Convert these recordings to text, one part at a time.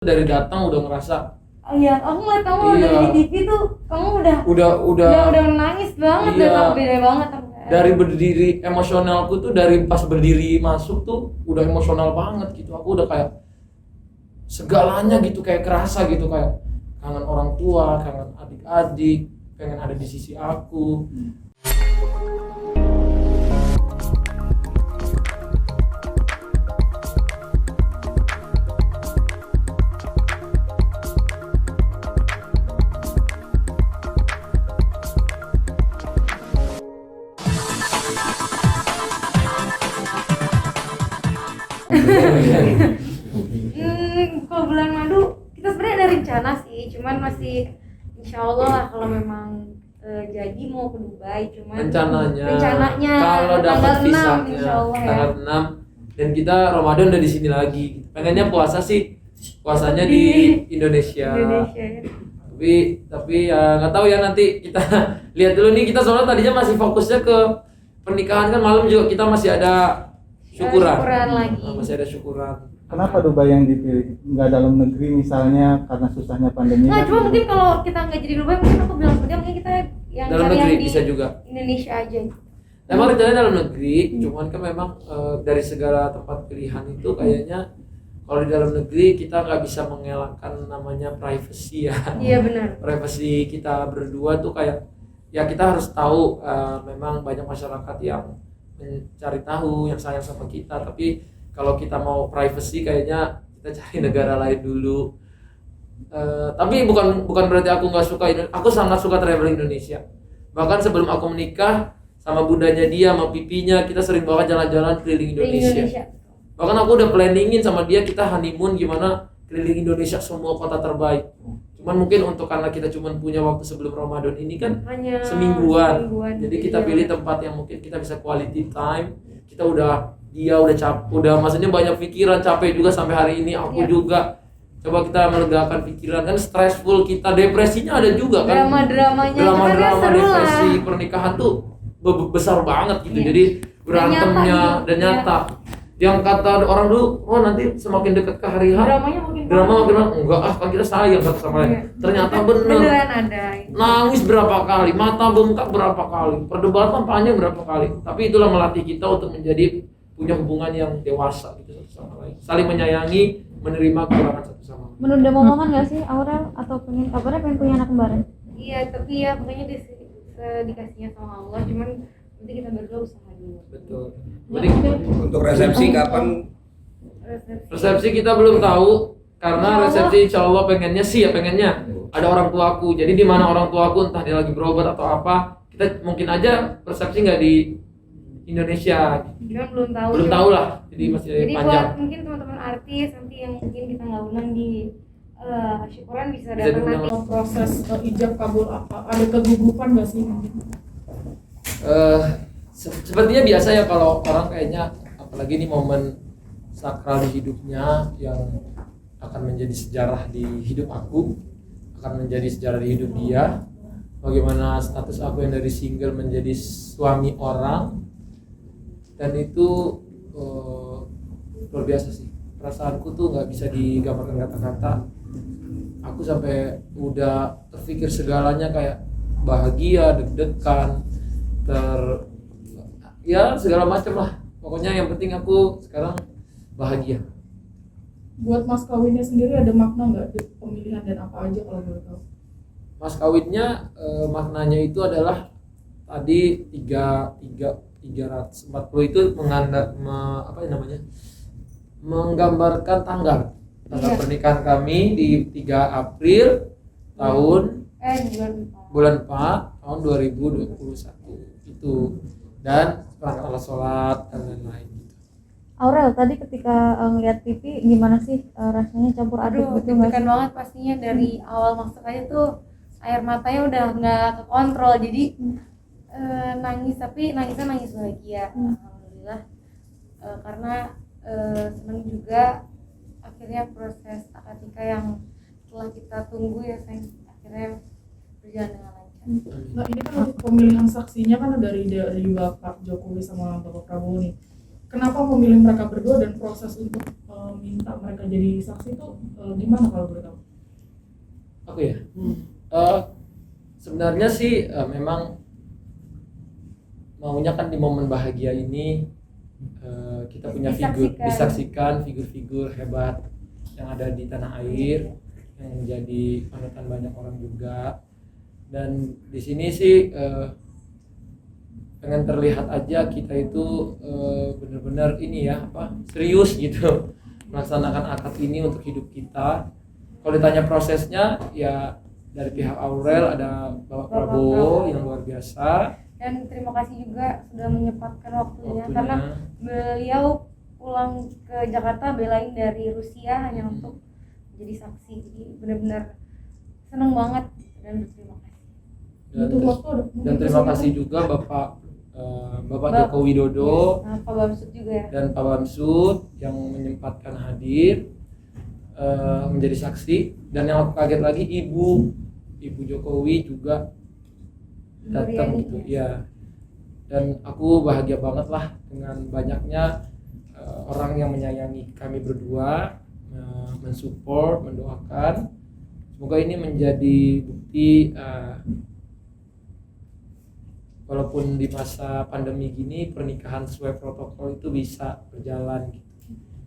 dari datang udah ngerasa. Oh iya, aku ngeliat kamu Iya. dari di TV tuh, kamu udah menangis banget Iya. dan aku beda banget. Dari berdiri emosionalku tuh dari pas berdiri masuk tuh udah emosional banget gitu. Aku udah kayak segalanya gitu kayak kerasa gitu, kayak kangen orang tua, kangen adik-adik, pengen ada di sisi aku. Kalau bulan madu kita sebenarnya ada rencana sih, cuman masih insya Allah lah kalau memang jadi mau ke Dubai, cuman rencananya kalau dapat tanggal 6 visanya insya Allah ya. tanggal 6 dan kita Ramadan udah di sini lagi. Pengennya puasa sih, puasanya di Indonesia. Ya. Tapi ya nggak tahu ya, nanti kita lihat dulu nih. Kita soalnya tadinya masih fokusnya ke pernikahan, kan malam juga kita masih ada syukuran lagi. Masih ada syukuran. Kenapa Dubai yang dipilih? Nggak dalam negeri misalnya karena susahnya pandemi? Nggak, cuma mungkin kalau kita nggak jadi Dubai, mungkin aku bilang sebenarnya mungkin kita yang dalam cari negeri yang di bisa juga. Indonesia aja. Emang rencananya dalam negeri, cuman kan memang dari segala tempat pilihan itu kayaknya kalau di dalam negeri kita nggak bisa mengelakkan namanya privacy ya. Iya benar. Privacy kita berdua tuh kayak ya kita harus tahu, memang banyak masyarakat yang mencari tahu, yang sayang sama kita, tapi kalau kita mau privacy kayaknya kita cari negara lain dulu. Tapi bukan berarti aku nggak suka Indonesia. Aku sangat suka traveling Indonesia. Bahkan sebelum aku menikah sama bundanya dia, sama pipinya, kita sering banget jalan-jalan keliling Indonesia. Bahkan aku udah planningin sama dia kita honeymoon gimana keliling Indonesia semua kota terbaik. Cuman mungkin untuk karena kita cuman punya waktu sebelum Ramadan ini kan Hanya semingguan. Jadi kita iya. pilih tempat yang mungkin kita bisa quality time. Kita dia udah capek, maksudnya banyak pikiran, capek juga sampai hari ini, aku juga. Coba kita melegakan pikiran, kan stressful kita, depresinya ada juga kan. Drama-drama depresi pernikahan tuh besar banget gitu. Jadi berantemnya dan nyata. Yang kata orang dulu, oh nanti semakin dekat ke hari H, drama makin enggak, kan kita sayang satu sama lain. Ternyata beneran ada. Nangis berapa kali, mata bengkak berapa kali, perdebatan panjang berapa kali. Tapi itulah melatih kita untuk menjadi punya hubungan yang dewasa gitu satu sama lain, saling menyayangi, menerima kekurangan satu sama lain. Menunda momongan nggak sih Aurel, atau pengen punya anak kembaran? Iya, tapi ya pokoknya dikasihnya sama Allah, cuman nanti kita berdua usaha dulu. Betul. Untuk resepsi kapan? Resepsi kita belum tahu, karena resepsi insya Allah pengennya ada orang tuaku. Jadi di mana orang tuaku, entah dia lagi berobat atau apa, kita mungkin aja resepsi nggak di Indonesia. Belum tahu lah. Jadi masih Jadi panjang. buat mungkin teman-teman artis nanti yang mungkin kita nggak undang di syukuran bisa datang nanti. Proses ijab kabul apa? Ada kegugupan nggak sih? Sepertinya biasa ya kalau orang kayaknya, apalagi ini momen sakral di hidupnya yang akan menjadi sejarah di hidup aku, akan menjadi sejarah di hidup dia. Bagaimana status aku yang dari single menjadi suami orang, dan itu luar biasa sih. Perasaanku tuh nggak bisa digambarkan kata-kata. Aku sampai udah terpikir segalanya, kayak bahagia, deg-degan, ya segala macam lah. Pokoknya yang penting aku sekarang bahagia. Buat mas kawinnya sendiri ada makna nggak di pemilihan dan apa aja kalau boleh tahu? Mas kawinnya maknanya itu adalah tadi 340 itu menggambarkan tanggal pernikahan kami di 3 April bulan 4 tahun 2021 itu, dan perangkat alat sholat dan lain-lain gitu. Aurel, tadi ketika ngeliat TV gimana sih rasanya, campur aduk gitu nggak sih? Banget pastinya, dari awal masuk aja tuh air matanya udah nggak kekontrol, jadi nangis, tapi nangisnya nangis bahagia. Alhamdulillah, karena senang juga akhirnya proses akad nikah yang setelah kita tunggu ya sayang, akhirnya berjalan dengan lancar. Nah ini kan untuk pemilihan saksinya kan dari Bapak Jokowi sama Bapak Prabowo nih. kenapa memilih mereka berdua dan proses untuk minta mereka jadi saksi itu gimana kalau boleh tahu? Aku ya. Sebenarnya sih memang maunya kan di momen bahagia ini kita punya disaksikan figur-figur hebat yang ada di tanah air yang menjadi panutan banyak orang juga. Dan di sini sih pengen terlihat aja kita itu benar-benar ini ya serius gitu melaksanakan akad ini untuk hidup kita. Kalau ditanya prosesnya ya dari pihak Aurel ada Bapak Prabowo yang luar biasa, dan terima kasih juga sudah menyempatkan waktunya karena beliau pulang ke Jakarta belain dari Rusia hanya untuk jadi saksi. Jadi benar-benar senang banget dan berterima kasih. Dan terima kasih juga Bapak Joko Widodo Pak Bamsud juga ya. dan Pak Bamsud yang menyempatkan hadir menjadi saksi. Dan yang aku kaget lagi Ibu Jokowi juga datang gitu ya. Dan aku bahagia banget lah dengan banyaknya orang yang menyayangi kami berdua, mensupport, mendoakan. Semoga ini menjadi bukti walaupun di masa pandemi gini pernikahan sesuai protokol itu bisa berjalan gitu.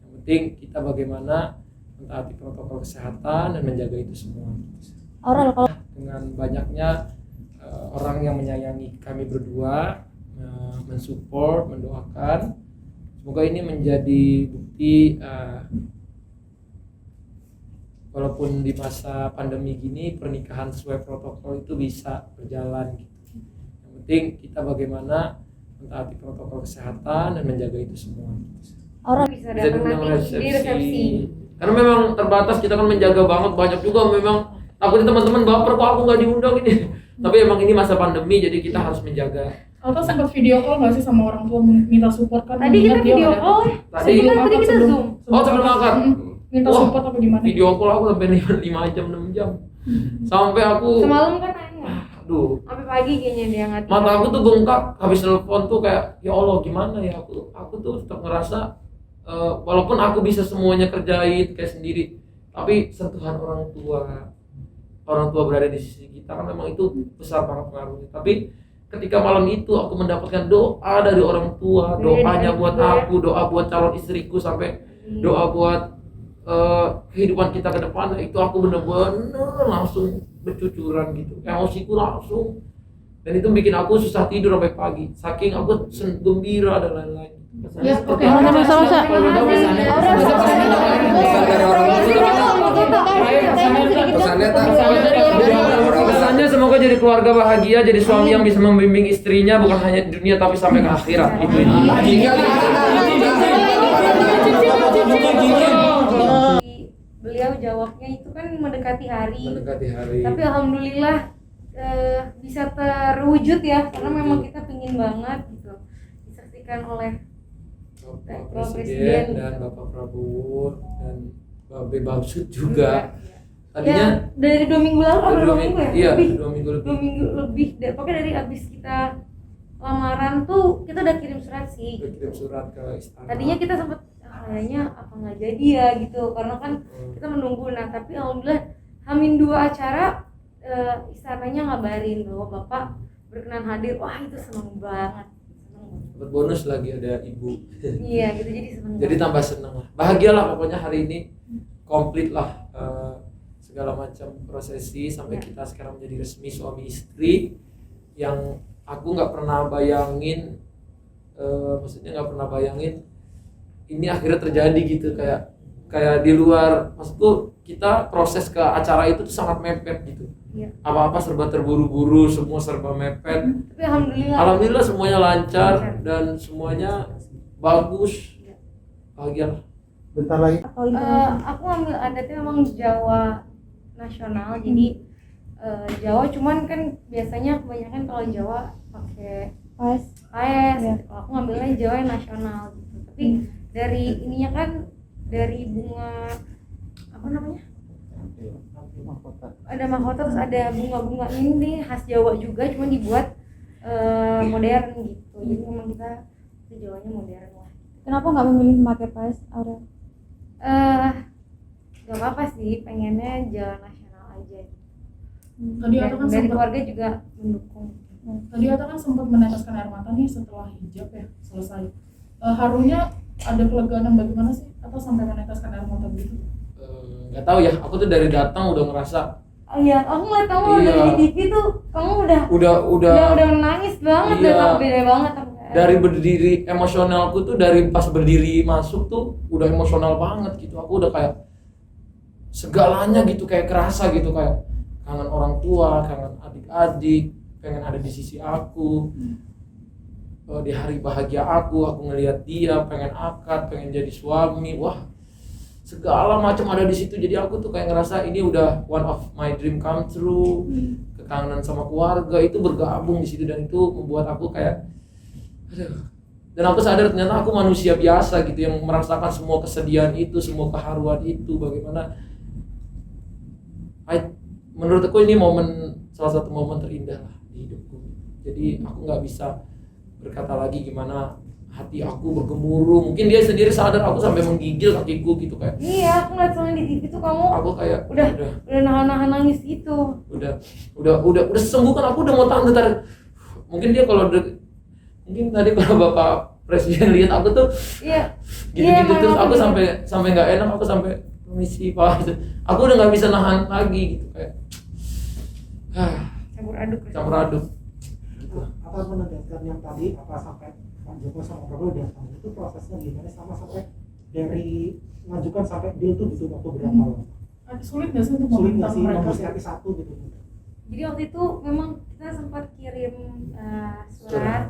Yang penting kita bagaimana mentaati protokol kesehatan dan menjaga itu semua. Aurel, kalau Dengan banyaknya orang yang menyayangi kami berdua, mensupport, mendoakan. Semoga ini menjadi bukti walaupun di masa pandemi gini pernikahan sesuai protokol itu bisa berjalan gitu. Yang penting kita bagaimana mentaati protokol kesehatan dan menjaga itu semua. Aurel Bisa datang nanti di resepsi. Karena memang terbatas, kita kan menjaga banget, banyak juga memang takutnya teman-teman baper kok aku nggak diundang ini. Tapi emang ini masa pandemi jadi kita harus menjaga. Alta sempat video call nggak sih sama orang tua minta support kan? Tadi kita video call. Tadi kita zoom. sebelum akad. Minta Wah, support apa gimana? Video call aku sampai 5 jam 6 jam. Sampai aku Semalam kan nanya. aduh, Sampai pagi kayaknya dia nggak mata aku tuh bengkak habis telepon tuh kayak ya Allah gimana ya aku tuh tetap ngerasa walaupun aku bisa semuanya kerjain kayak sendiri, tapi sentuhan orang tua berada di sisi kita kan memang itu besar banget pengaruhnya. Tapi ketika malam itu aku mendapatkan doa dari orang tua, doanya buat aku, doa buat calon istriku, sampai doa buat kehidupan kita ke depan, itu aku bener-bener langsung bercucuran gitu, emosiku langsung, dan itu bikin aku susah tidur sampai pagi, saking aku gembira dan lain-lain. Ya, oke. Sama-sama. Pesannya semoga jadi keluarga bahagia, jadi suami yang bisa membimbing istrinya bukan hanya di dunia tapi sampai ke akhirat. Itu beliau jawabnya itu kan mendekati hari. hari. Tapi alhamdulillah bisa terwujud ya, karena memang kita pingin banget gitu disaksikan oleh Bapak Presiden dan Bapak Prabowo dan Bapak Bamsud juga. Tadinya ya, dari 2 minggu lalu atau 2 minggu ya? Iya, lebih. 2 minggu lebih. 2 minggu lebih. Pokoknya dari abis kita lamaran tuh kita udah kirim surat sih. Kirim surat ke istana. Tadinya kita sempet kayaknya apa nggak jadi ya gitu, karena kan kita menunggu. Nah tapi alhamdulillah Hamin 2 acara istananya ngabarin bahwa Bapak berkenan hadir. Wah itu seneng banget. Dapat bonus lagi ada ibu. Iya gitu, jadi seneng. Jadi tambah seneng lah, bahagia lah pokoknya hari ini, komplit lah segala macam prosesi sampai kita sekarang menjadi resmi suami istri yang aku nggak pernah bayangin, maksudnya nggak pernah bayangin ini akhirnya terjadi gitu, kayak di luar, maksudku kita proses ke acara itu tuh sangat mepet gitu. Iya. Apa-apa serba terburu-buru, semua serba mepet. Tapi alhamdulillah semuanya lancar dan semuanya bagus. Bahagia lah. Bentar lagi. Aku ambil adatnya memang Jawa nasional, jadi Jawa, cuman kan biasanya kebanyakan kalau Jawa pakai paes Ya. gitu. Kalau aku ngambilnya Jawa yang nasional gitu. Tapi dari ininya kan dari bunga apa namanya? Ada mahkota, terus ada bunga-bunga ini khas Jawa juga, cuman dibuat modern gitu. Jadi memang kita Jawanya modern lah. Kenapa nggak memilih memakai PAS, Aurel? Gak apa-apa sih, pengennya jalan nasional aja. Tadi Atta kan Dari sempat keluarga juga mendukung. Tadi Atta kan sempat meneteskan air mata nih setelah hijab ya selesai. Harunya ada kelegaan bagaimana sih atau sampai meneteskan air mata begitu? Nggak tahu ya, aku tuh dari datang udah ngerasa Oh iya, aku ngeliat kamu Iya. dari di TV tuh, kamu udah udah menangis banget Iya. dan beda banget. dari berdiri emosionalku tuh dari pas berdiri masuk tuh udah emosional banget gitu. Aku udah kayak segalanya gitu kayak kerasa gitu, kayak kangen orang tua, kangen adik-adik, pengen ada di sisi aku. Di hari bahagia aku ngelihat dia, pengen akad, pengen jadi suami, wah segala macam ada di situ. Jadi aku tuh kayak ngerasa ini udah one of my dream come true. Kekangenan sama keluarga itu bergabung di situ dan itu membuat aku kayak aduh. Dan aku sadar ternyata aku manusia biasa gitu yang merasakan semua kesedihan itu, semua keharuan itu. Bagaimana menurut aku ini salah satu momen terindah lah di hidupku. Jadi aku nggak bisa berkata lagi gimana hati aku bergemuruh. Mungkin dia sendiri sadar, aku sampai menggigil kakiku gitu kayak. Iya, aku ngeliat soalnya di TV tuh kamu Aku kayak udah nahan-nahan nangis gitu. udah sembuh kan, aku udah mau tahan. Mungkin dia mungkin tadi kalau Bapak Presiden lihat aku tuh Iya. gitu-gitu Iya, terus emang aku bener. sampai nggak enak, aku sampai permisi Pak. Aku udah nggak bisa nahan lagi gitu kayak Campur aduk. campur aduk. Apa menegaskan yang tadi apa sampai Pak Joko sama Prabowo datang itu prosesnya gimana sama sampai dari mengajukan sampai deal tuh gitu waktu berapa lama? Sulit nggak sih untuk Sulit meminta nggak sih mereka? negosiasi satu gitu? Jadi waktu itu memang kita sempat kirim surat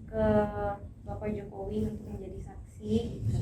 ke Bapak Jokowi untuk menjadi saksi gitu.